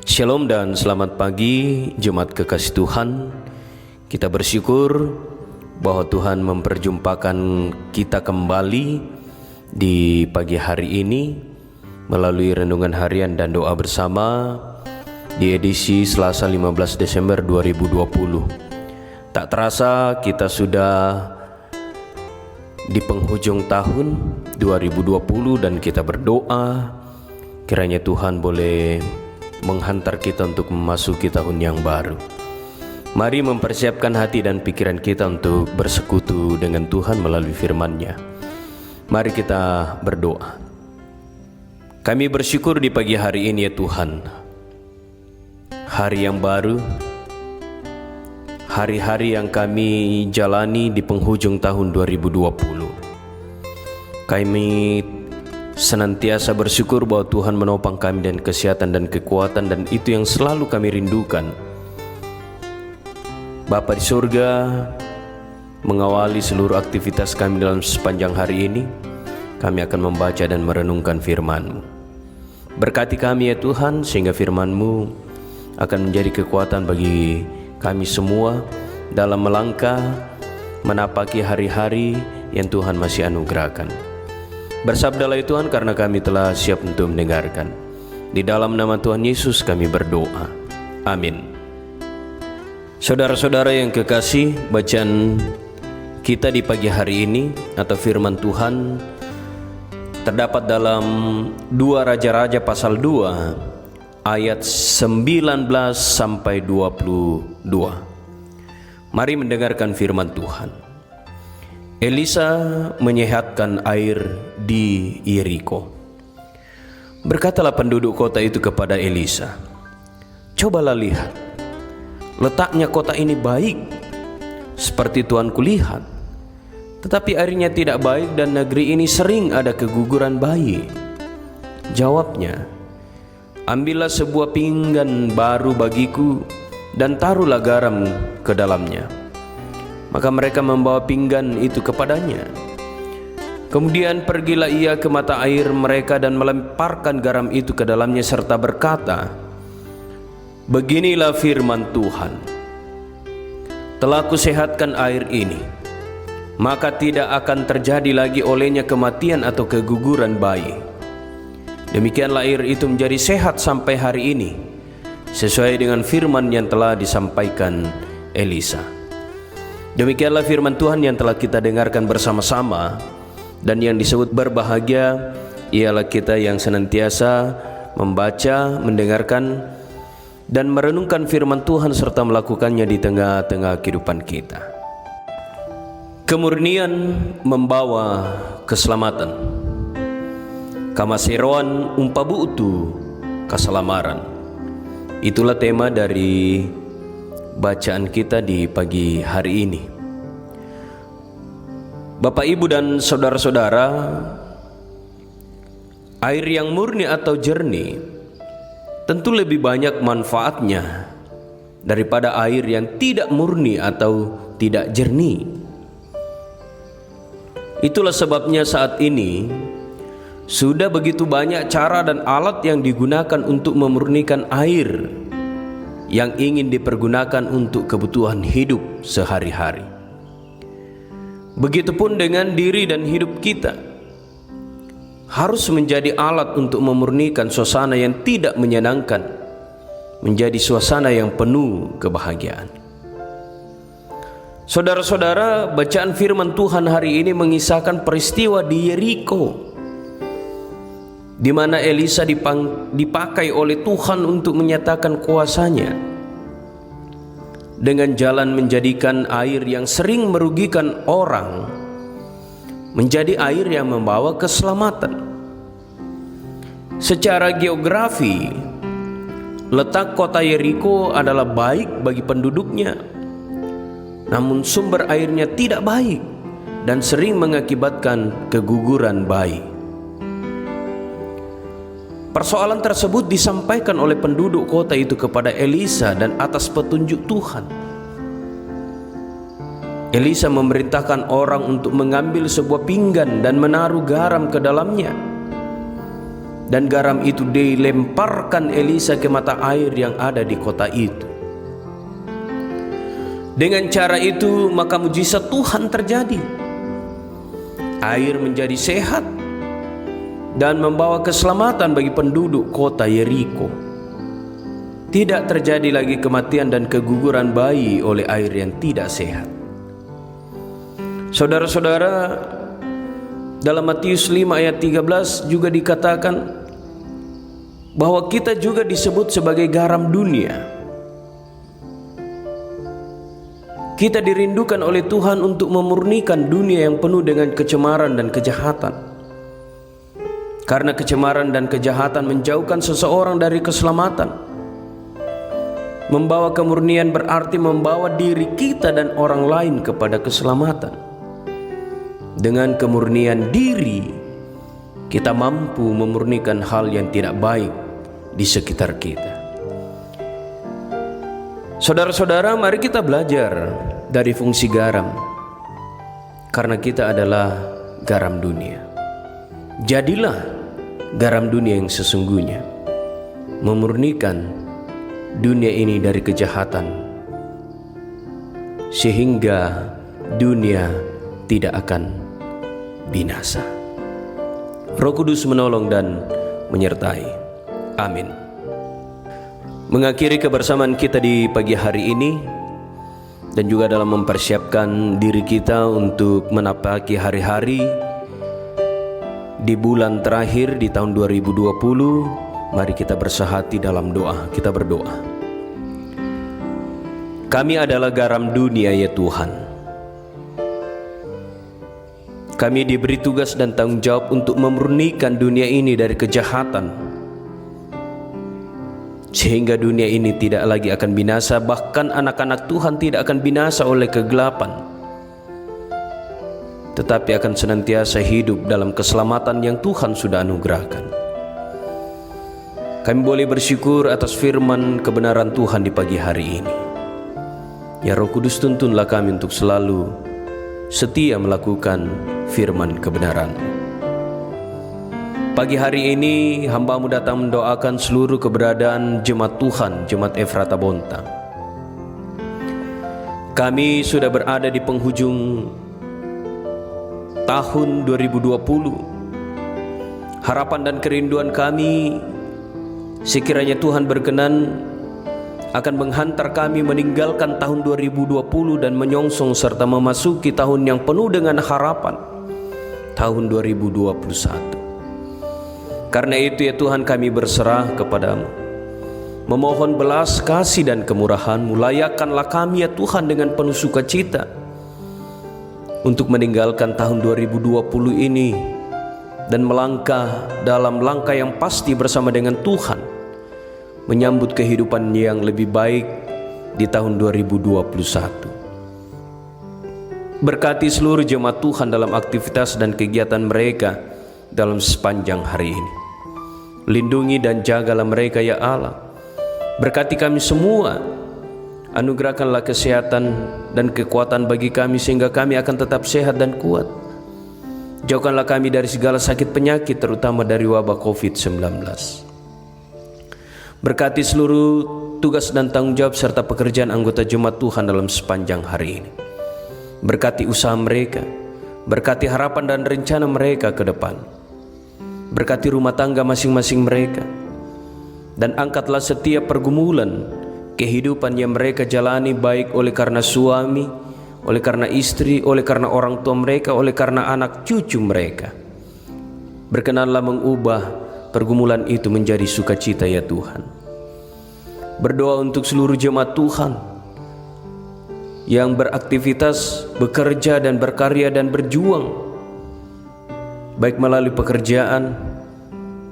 Shalom dan selamat pagi jemaat kekasih Tuhan. Kita bersyukur bahwa Tuhan memperjumpakan kita kembali di pagi hari ini melalui renungan harian dan doa bersama di edisi Selasa 15 Desember 2020. Tak terasa kita sudah di penghujung tahun 2020 dan kita berdoa kiranya Tuhan boleh menghantar kita untuk memasuki tahun yang baru. Mari mempersiapkan hati dan pikiran kita untuk bersekutu dengan Tuhan melalui firman-Nya. Mari kita berdoa. Kami bersyukur di pagi hari ini ya Tuhan, hari yang baru, hari-hari yang kami jalani di penghujung tahun 2020. Kami senantiasa bersyukur bahwa Tuhan menopang kami dan kesehatan dan kekuatan, dan itu yang selalu kami rindukan. Bapa di surga, mengawali seluruh aktivitas kami dalam sepanjang hari ini, kami akan membaca dan merenungkan firman-Mu. Berkati kami ya Tuhan, sehingga firman-Mu akan menjadi kekuatan bagi kami semua dalam melangkah menapaki hari-hari yang Tuhan masih anugerahkan. Bersabdalah Tuhan, karena kami telah siap untuk mendengarkan. Di dalam nama Tuhan Yesus kami berdoa. Amin. Saudara-saudara yang kekasih, bacaan kita di pagi hari ini atau firman Tuhan terdapat dalam 2 Raja-Raja pasal 2 ayat 19 sampai 22. Mari mendengarkan firman Tuhan. Elisa menyehatkan air di Yeriko. Berkatalah penduduk kota itu kepada Elisa, "Cobalah lihat, letaknya kota ini baik seperti tuanku lihat, tetapi airnya tidak baik dan negeri ini sering ada keguguran bayi." Jawabnya, "Ambillah sebuah pinggan baru bagiku dan taruhlah garam ke dalamnya." Maka mereka membawa pinggan itu kepadanya. Kemudian pergilah ia ke mata air mereka dan melemparkan garam itu ke dalamnya serta berkata, "Beginilah firman Tuhan, telah kusehatkan air ini, maka tidak akan terjadi lagi olehnya kematian atau keguguran bayi." Demikianlah air itu menjadi sehat sampai hari ini, sesuai dengan firman yang telah disampaikan Elisa. Demikianlah firman Tuhan yang telah kita dengarkan bersama-sama, dan yang disebut berbahagia ialah kita yang senantiasa membaca, mendengarkan, dan merenungkan firman Tuhan serta melakukannya di tengah-tengah kehidupan kita. Kemurnian membawa keselamatan. Kamaseroan umpabuutu kaselamaran. Itulah tema dari bacaan kita di pagi hari ini. Bapak, Ibu, dan saudara-saudara, air yang murni atau jernih tentu lebih banyak manfaatnya daripada air yang tidak murni atau tidak jernih. Itulah sebabnya saat ini sudah begitu banyak cara dan alat yang digunakan untuk memurnikan air yang ingin dipergunakan untuk kebutuhan hidup sehari-hari. Begitupun dengan diri dan hidup kita, harus menjadi alat untuk memurnikan suasana yang tidak menyenangkan menjadi suasana yang penuh kebahagiaan. Saudara-saudara, bacaan firman Tuhan hari ini mengisahkan peristiwa di Yeriko, di mana Elisa dipakai oleh Tuhan untuk menyatakan kuasanya dengan jalan menjadikan air yang sering merugikan orang menjadi air yang membawa keselamatan. Secara geografi, letak kota Yeriko adalah baik bagi penduduknya, namun sumber airnya tidak baik dan sering mengakibatkan keguguran bayi. Persoalan tersebut disampaikan oleh penduduk kota itu kepada Elisa, dan atas petunjuk Tuhan, Elisa memerintahkan orang untuk mengambil sebuah pinggan dan menaruh garam ke dalamnya. Dan garam itu dilemparkan Elisa ke mata air yang ada di kota itu. Dengan cara itu maka mujizat Tuhan terjadi. Air menjadi sehat dan membawa keselamatan bagi penduduk kota Yeriko. Tidak terjadi lagi kematian dan keguguran bayi oleh air yang tidak sehat. Saudara-saudara, dalam Matius 5 ayat 13 juga dikatakan bahwa kita juga disebut sebagai garam dunia. Kita dirindukan oleh Tuhan untuk memurnikan dunia yang penuh dengan kecemaran dan kejahatan. Karena kecemaran dan kejahatan menjauhkan seseorang dari keselamatan. Membawa kemurnian berarti membawa diri kita dan orang lain kepada keselamatan. Dengan kemurnian diri, kita mampu memurnikan hal yang tidak baik di sekitar kita. Saudara-saudara, mari kita belajar dari fungsi garam, karena kita adalah garam dunia. Jadilah garam dunia yang sesungguhnya, memurnikan dunia ini dari kejahatan, sehingga dunia tidak akan binasa. Roh Kudus menolong dan menyertai. Amin. Mengakhiri kebersamaan kita di pagi hari ini dan juga dalam mempersiapkan diri kita untuk menapaki hari-hari di bulan terakhir di tahun 2020, mari kita bersahati dalam doa. Kita berdoa. Kami adalah garam dunia ya Tuhan. Kami diberi tugas dan tanggung jawab untuk memurnikan dunia ini dari kejahatan, sehingga dunia ini tidak lagi akan binasa, bahkan anak-anak Tuhan tidak akan binasa oleh kegelapan, tetapi akan senantiasa hidup dalam keselamatan yang Tuhan sudah anugerahkan. Kami boleh bersyukur atas firman kebenaran Tuhan di pagi hari ini. Ya Roh Kudus, tuntunlah kami untuk selalu setia melakukan firman kebenaran. Pagi hari ini hamba-Mu datang mendoakan seluruh keberadaan jemaat Tuhan, jemaat Efrata Bontang. Kami sudah berada di penghujung tahun 2020. Harapan dan kerinduan kami, sekiranya Tuhan berkenan, akan menghantar kami meninggalkan tahun 2020 dan menyongsong serta memasuki tahun yang penuh dengan harapan, tahun 2021. Karena itu ya Tuhan, kami berserah kepadamu, memohon belas kasih dan kemurahan-Mu. Layakkanlah kami ya Tuhan dengan penuh sukacita untuk meninggalkan tahun 2020 ini dan melangkah dalam langkah yang pasti bersama dengan Tuhan, menyambut kehidupan yang lebih baik di tahun 2021. Berkati seluruh jemaat Tuhan dalam aktivitas dan kegiatan mereka dalam sepanjang hari ini. Lindungi dan jagalah mereka ya Allah. Berkati kami semua. Anugerahkanlah kesehatan dan kekuatan bagi kami sehingga kami akan tetap sehat dan kuat. Jauhkanlah kami dari segala sakit penyakit, terutama dari wabah COVID-19. Berkati seluruh tugas dan tanggung jawab serta pekerjaan anggota jemaat Tuhan dalam sepanjang hari ini. Berkati usaha mereka, berkati harapan dan rencana mereka ke depan. Berkati rumah tangga masing-masing mereka, dan angkatlah setiap pergumulan kehidupan yang mereka jalani, baik oleh karena suami, oleh karena istri, oleh karena orang tua mereka, oleh karena anak cucu mereka. Berkenanlah mengubah pergumulan itu menjadi sukacita ya Tuhan. Berdoa untuk seluruh jemaat Tuhan yang beraktivitas, bekerja dan berkarya dan berjuang, baik melalui pekerjaan,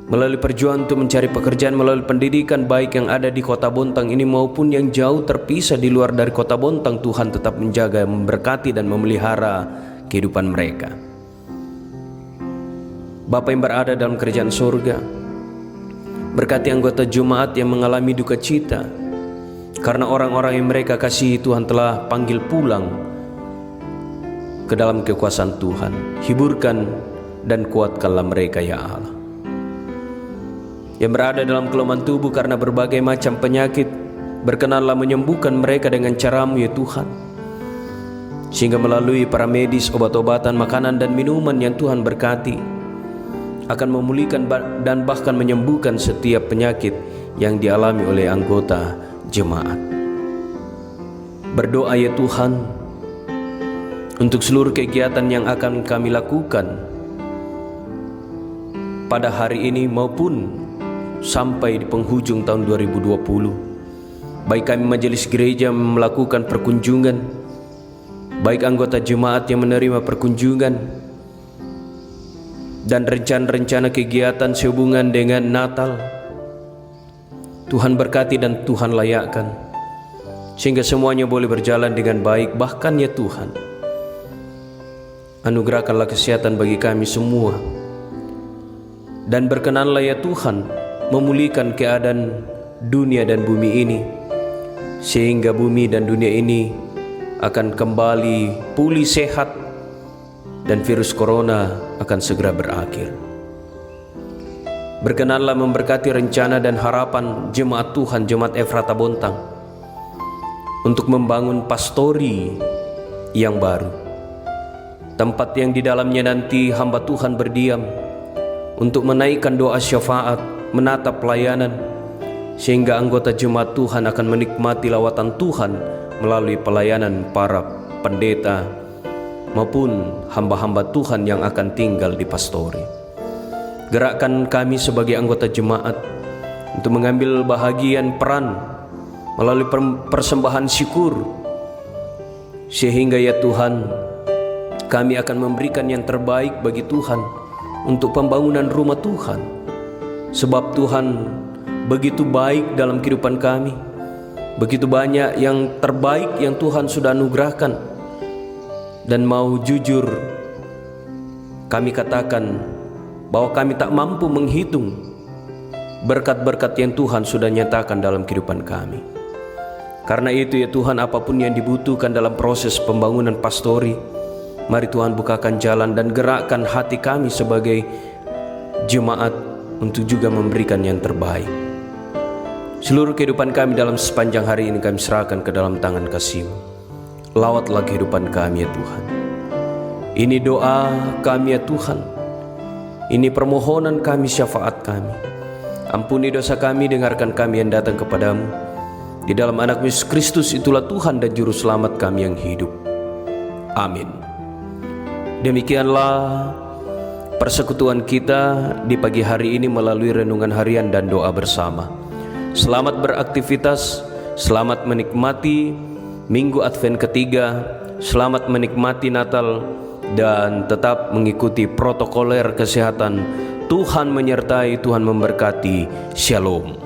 melalui perjuangan untuk mencari pekerjaan, melalui pendidikan, baik yang ada di kota Bontang ini maupun yang jauh terpisah di luar dari kota Bontang. Tuhan tetap menjaga, memberkati dan memelihara kehidupan mereka. Bapa yang berada dalam kerajaan surga, berkati anggota jemaat yang mengalami duka cita karena orang-orang yang mereka kasihi Tuhan telah panggil pulang ke dalam kekuasaan Tuhan. Hiburkan dan kuatkanlah mereka ya Allah. yang berada dalam kelemahan tubuh karena berbagai macam penyakit, berkenanlah menyembuhkan mereka dengan cara-Mu ya Tuhan, sehingga melalui para medis, obat-obatan, makanan dan minuman yang Tuhan berkati akan memulihkan dan bahkan menyembuhkan setiap penyakit yang dialami oleh anggota jemaat. Berdoa ya Tuhan untuk seluruh kegiatan yang akan kami lakukan pada hari ini maupun sampai di penghujung tahun 2020. Baik kami majelis gereja melakukan perkunjungan, baik anggota jemaat yang menerima perkunjungan, dan rencana-rencana kegiatan sehubungan dengan Natal, Tuhan berkati dan Tuhan layakkan, sehingga semuanya boleh berjalan dengan baik. Bahkan ya Tuhan, anugerahkanlah kesehatan bagi kami semua, dan berkenanlah ya Tuhan memulihkan keadaan dunia dan bumi ini, sehingga bumi dan dunia ini akan kembali pulih sehat dan virus corona akan segera berakhir. Berkenanlah memberkati rencana dan harapan jemaat Tuhan, jemaat Efrata Bontang, untuk membangun pastori yang baru, tempat yang di dalamnya nanti hamba Tuhan berdiam untuk menaikkan doa syafaat, menata pelayanan, sehingga anggota jemaat Tuhan akan menikmati lawatan Tuhan melalui pelayanan para pendeta maupun hamba-hamba Tuhan yang akan tinggal di pastori. Gerakkan kami sebagai anggota jemaat untuk mengambil bahagian peran melalui persembahan syukur, sehingga ya Tuhan kami akan memberikan yang terbaik bagi Tuhan untuk pembangunan rumah Tuhan. Sebab Tuhan begitu baik dalam kehidupan kami, begitu banyak yang terbaik yang Tuhan sudah anugerahkan, dan mau jujur kami katakan bahwa kami tak mampu menghitung berkat-berkat yang Tuhan sudah nyatakan dalam kehidupan kami. Karena itu ya Tuhan, apapun yang dibutuhkan dalam proses pembangunan pastori, mari Tuhan bukakan jalan dan gerakkan hati kami sebagai jemaat untuk juga memberikan yang terbaik. Seluruh kehidupan kami dalam sepanjang hari ini kami serahkan ke dalam tangan kasih-Mu. Lawatlah kehidupan kami ya Tuhan. Ini doa kami ya Tuhan, ini permohonan kami, syafaat kami. Ampuni dosa kami, dengarkan kami yang datang kepadamu. Di dalam anak Yesus Kristus, itulah Tuhan dan Juru Selamat kami yang hidup. Amin. Demikianlah persekutuan kita di pagi hari ini melalui renungan harian dan doa bersama. Selamat beraktivitas, selamat menikmati Minggu Advent ketiga, selamat menikmati Natal, dan tetap mengikuti protokoler kesehatan. Tuhan menyertai, Tuhan memberkati. Shalom.